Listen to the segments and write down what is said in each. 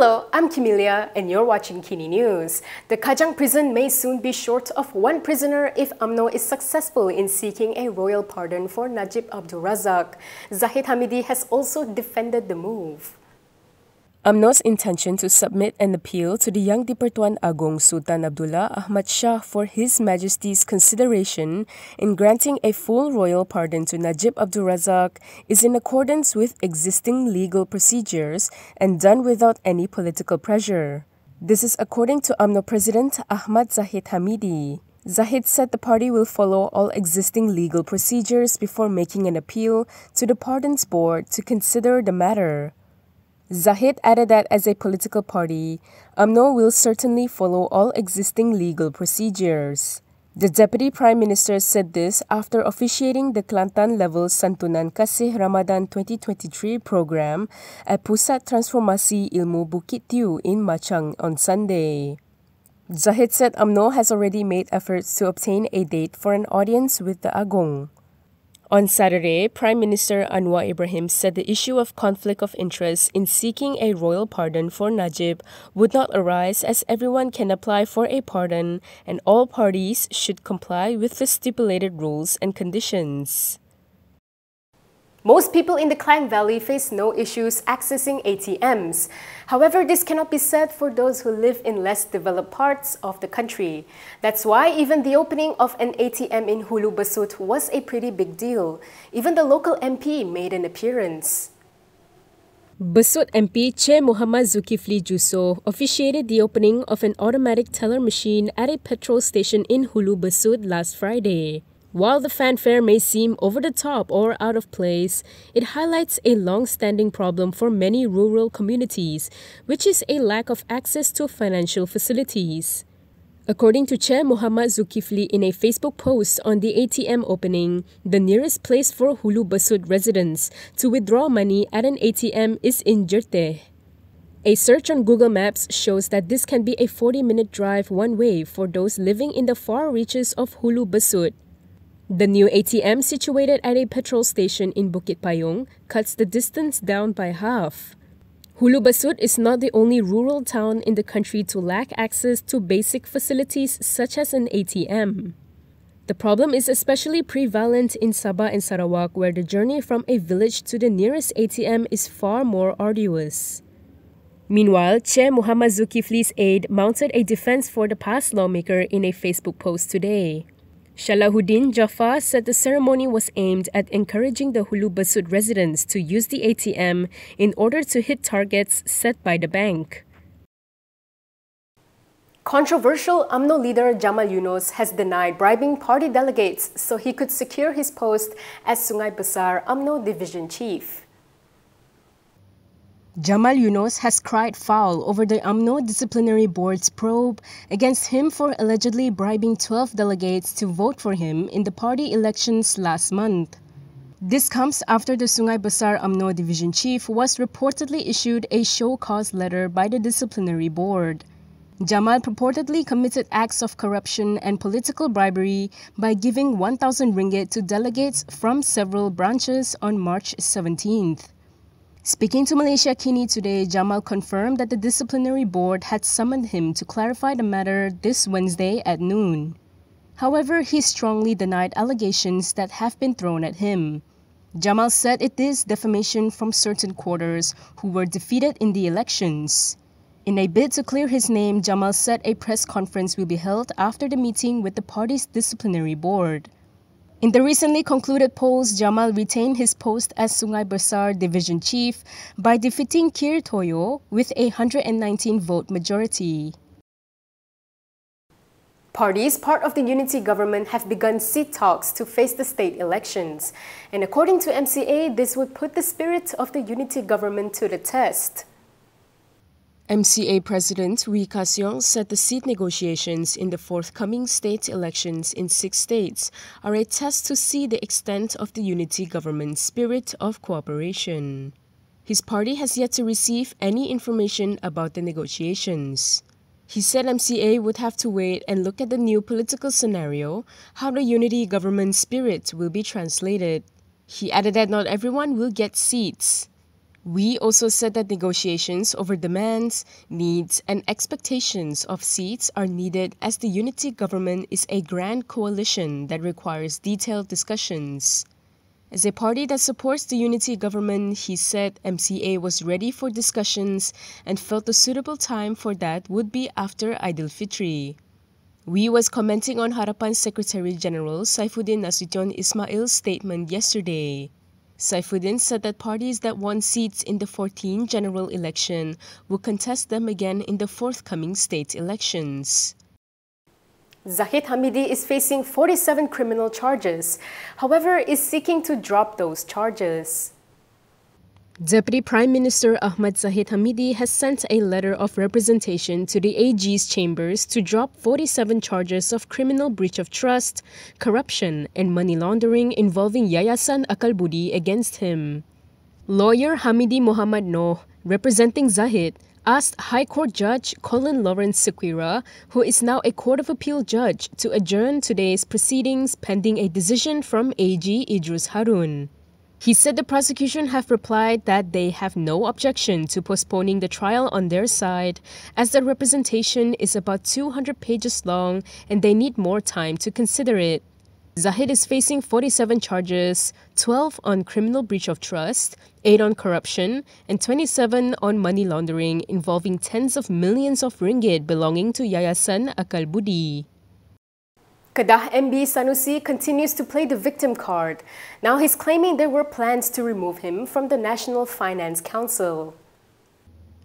Hello, I'm Camelia and you're watching KiniNews. The Kajang prison may soon be short of one prisoner if UMNO is successful in seeking a royal pardon for Najib Abdul Razak. Zahid Hamidi has also defended the move. UMNO's intention to submit an appeal to the young di-Pertuan Agong Sultan Abdullah Ahmad Shah for His Majesty's consideration in granting a full royal pardon to Najib Abdul Razak is in accordance with existing legal procedures and done without any political pressure. This is according to UMNO President Ahmad Zahid Hamidi. Zahid said the party will follow all existing legal procedures before making an appeal to the Pardons Board to consider the matter. Zahid added that as a political party, UMNO will certainly follow all existing legal procedures. The Deputy Prime Minister said this after officiating the Kelantan-level Santunan Kasih Ramadan 2023 program at Pusat Transformasi Ilmu Bukit Tiu in Machang on Sunday. Zahid said UMNO has already made efforts to obtain a date for an audience with the Agong. On Saturday, Prime Minister Anwar Ibrahim said the issue of conflict of interest in seeking a royal pardon for Najib would not arise as everyone can apply for a pardon and all parties should comply with the stipulated rules and conditions. Most people in the Klang Valley face no issues accessing ATMs. However, this cannot be said for those who live in less developed parts of the country. That's why even the opening of an ATM in Hulu Besut was a pretty big deal. Even the local MP made an appearance. Besut MP Chair Muhammad Zulkifli Juso officiated the opening of an automatic teller machine at a petrol station in Hulu Besut last Friday. While the fanfare may seem over the top or out of place, it highlights a long-standing problem for many rural communities, which is a lack of access to financial facilities. According to Chair Muhammad Zulkifli in a Facebook post on the ATM opening, the nearest place for Hulu Besut residents to withdraw money at an ATM is in Jirteh. A search on Google Maps shows that this can be a 40-minute drive one way for those living in the far reaches of Hulu Besut. The new ATM situated at a petrol station in Bukit Payung cuts the distance down by half. Hulu Besut is not the only rural town in the country to lack access to basic facilities such as an ATM. The problem is especially prevalent in Sabah and Sarawak, where the journey from a village to the nearest ATM is far more arduous. Meanwhile, Chair Muhammad Zulkifli's aide mounted a defense for the past lawmaker in a Facebook post today. Shalahuddin Jaffa said the ceremony was aimed at encouraging the Hulu Besut residents to use the ATM in order to hit targets set by the bank. Controversial UMNO leader Jamal Yunos has denied bribing party delegates so he could secure his post as Sungai Besar UMNO division chief. Jamal Yunos has cried foul over the UMNO Disciplinary Board's probe against him for allegedly bribing 12 delegates to vote for him in the party elections last month. This comes after the Sungai Besar UMNO Division Chief was reportedly issued a show-cause letter by the Disciplinary Board. Jamal purportedly committed acts of corruption and political bribery by giving 1,000 ringgit to delegates from several branches on March 17th. Speaking to Malaysia Kini today, Jamal confirmed that the disciplinary board had summoned him to clarify the matter this Wednesday at noon. However, he strongly denied allegations that have been thrown at him. Jamal said it is defamation from certain quarters who were defeated in the elections. In a bid to clear his name, Jamal said a press conference will be held after the meeting with the party's disciplinary board. In the recently concluded polls, Jamal retained his post as Sungai Besar Division Chief by defeating Kir Toyo with a 119-vote majority. Parties part of the unity government have begun seat talks to face the state elections. And according to MCA, this would put the spirit of the unity government to the test. MCA President Wee Ka Siong said the seat negotiations in the forthcoming state elections in 6 states are a test to see the extent of the unity government's spirit of cooperation. His party has yet to receive any information about the negotiations. He said MCA would have to wait and look at the new political scenario, how the unity government spirit will be translated. He added that not everyone will get seats. We also said that negotiations over demands, needs, and expectations of seats are needed as the unity government is a grand coalition that requires detailed discussions. As a party that supports the unity government, he said MCA was ready for discussions and felt the suitable time for that would be after Aidilfitri. We was commenting on Harapan Secretary General Saifuddin Nasution Ismail's statement yesterday. Saifuddin said that parties that won seats in the 14th general election will contest them again in the forthcoming state elections. Zahid Hamidi is facing 47 criminal charges, however, is seeking to drop those charges. Deputy Prime Minister Ahmad Zahid Hamidi has sent a letter of representation to the AG's chambers to drop 47 charges of criminal breach of trust, corruption, and money laundering involving Yayasan Akal Budi against him. Lawyer Hamidi Muhammad Noh, representing Zahid, asked High Court Judge Colin Lawrence Sequeira, who is now a Court of Appeal judge, to adjourn today's proceedings pending a decision from AG Idrus Harun. He said the prosecution have replied that they have no objection to postponing the trial on their side, as the representation is about 200 pages long and they need more time to consider it. Zahid is facing 47 charges, 12 on criminal breach of trust, 8 on corruption, and 27 on money laundering involving tens of millions of ringgit belonging to Yayasan Akal Budi. Kedah MB Sanusi continues to play the victim card. Now he's claiming there were plans to remove him from the National Finance Council.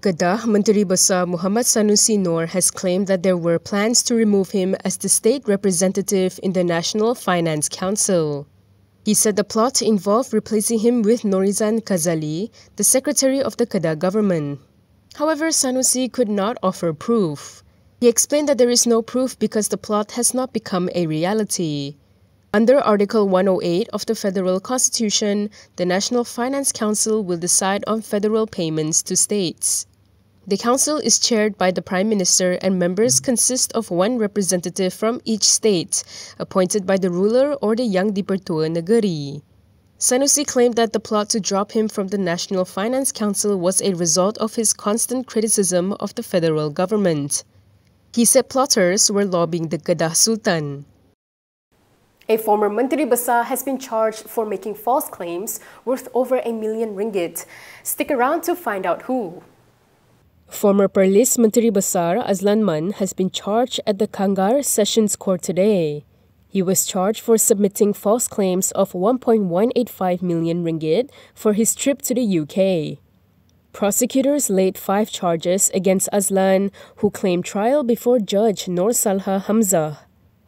Kedah Menteri Besar Muhammad Sanusi Noor has claimed that there were plans to remove him as the state representative in the National Finance Council. He said the plot involved replacing him with Norizan Kazali, the secretary of the Kedah government. However, Sanusi could not offer proof. He explained that there is no proof because the plot has not become a reality. Under Article 108 of the Federal Constitution, the National Finance Council will decide on federal payments to states. The council is chaired by the Prime Minister and members consist of one representative from each state, appointed by the ruler or the Yang di-Pertuan Negeri. Sanusi claimed that the plot to drop him from the National Finance Council was a result of his constant criticism of the federal government. He said plotters were lobbying the Kedah Sultan. A former Menteri Besar has been charged for making false claims worth over R1 million. Stick around to find out who. Former Perlis Menteri Besar Azlan Man has been charged at the Kangar Sessions Court today. He was charged for submitting false claims of 1.185 million ringgit for his trip to the UK. Prosecutors laid 5 charges against Azlan, who claimed trial before Judge Nur Salha Hamzah.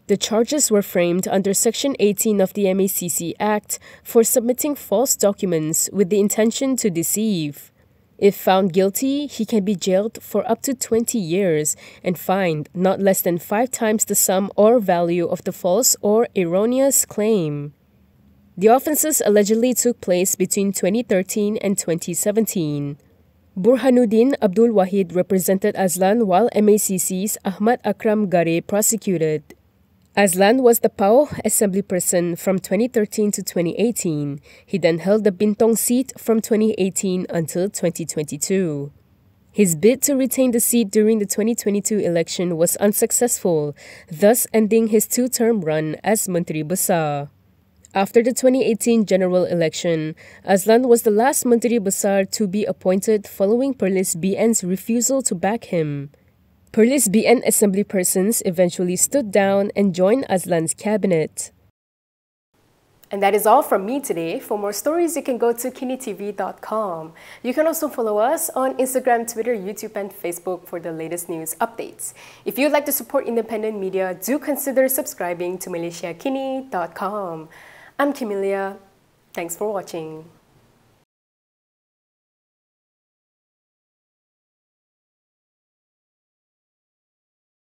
The charges were framed under Section 18 of the MACC Act for submitting false documents with the intention to deceive. If found guilty, he can be jailed for up to 20 years and fined not less than 5 times the sum or value of the false or erroneous claim. The offences allegedly took place between 2013 and 2017. Burhanuddin Abdul Wahid represented Azlan while MACC's Ahmad Akram Gare prosecuted. Azlan was the PAO assemblyperson from 2013 to 2018. He then held the Bintong seat from 2018 until 2022. His bid to retain the seat during the 2022 election was unsuccessful, thus ending his 2-term run as Menteri Besar. After the 2018 general election, Azlan was the last Menteri Besar to be appointed following Perlis BN's refusal to back him. Perlis BN assemblypersons eventually stood down and joined Azlan's cabinet. And that is all from me today. For more stories, you can go to KiniTV.com. You can also follow us on Instagram, Twitter, YouTube, and Facebook for the latest news updates. If you'd like to support independent media, do consider subscribing to MalaysiaKini.com. I'm Kimilia. Thanks for watching.